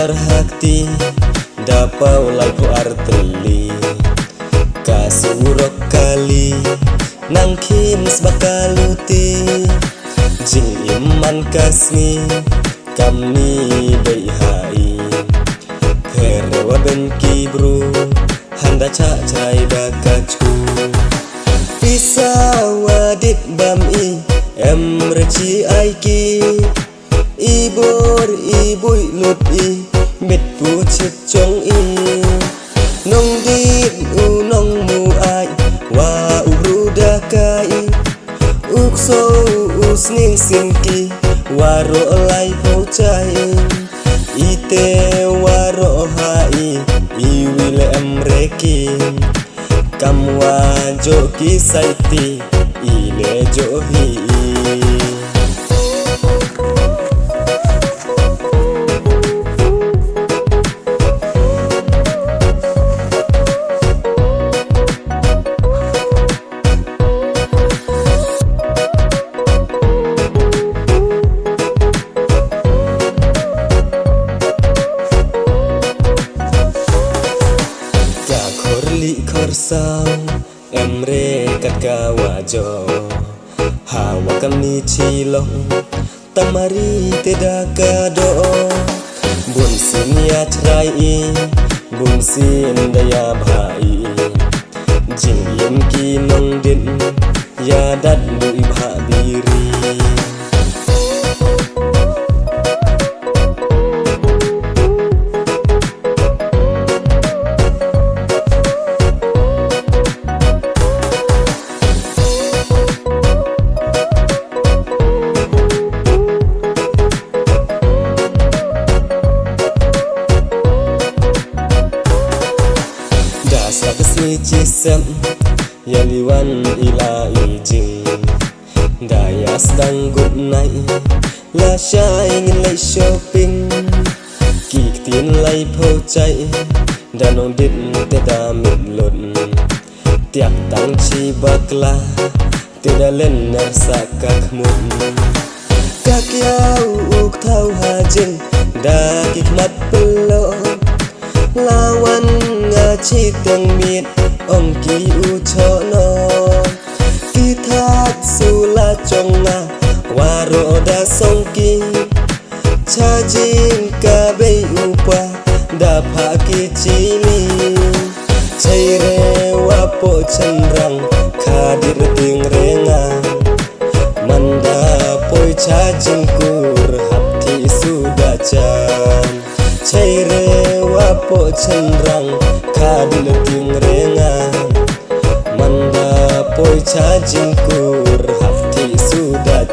Hati dapau lagu arteli kasurok kali nangkin sebakaluti jing iman kasni kamni beihai kerewa ben kibru handa cak cai bakacu bisa wadit bami emreci aiki ibor ibui lut mit pu chit chong nong dit u nong mu ai wa ubru da kai uk so usning sinki waro lai po chai ite waro hai iwile emreki kamwa joki saiti ile johi Korsang emre kat kawajo hawa kami cilong tamari teda kado bun sinia cerai bun sin daya bhai jing yem ki nong din ya dat du ibha biri cisem yaliwan ila ijing daya sedang good night la sha ingin lai shopping kik tin lai po chai danong dit te da mit lot tiak tang chi bakla te da len ner sa kak mun kak yau uk thau ha jing da kik mat pelo lawan ngaci teng mit ong ki u chono kithat sula chonga waro da songki chajing ka bei upa da phaki chili chaire wa po chanrang khadir ting renga manda poi chajing kur hapthi suda chan chaire wa po chanrang khadir ting renga manda poi chajing kur hafti sudah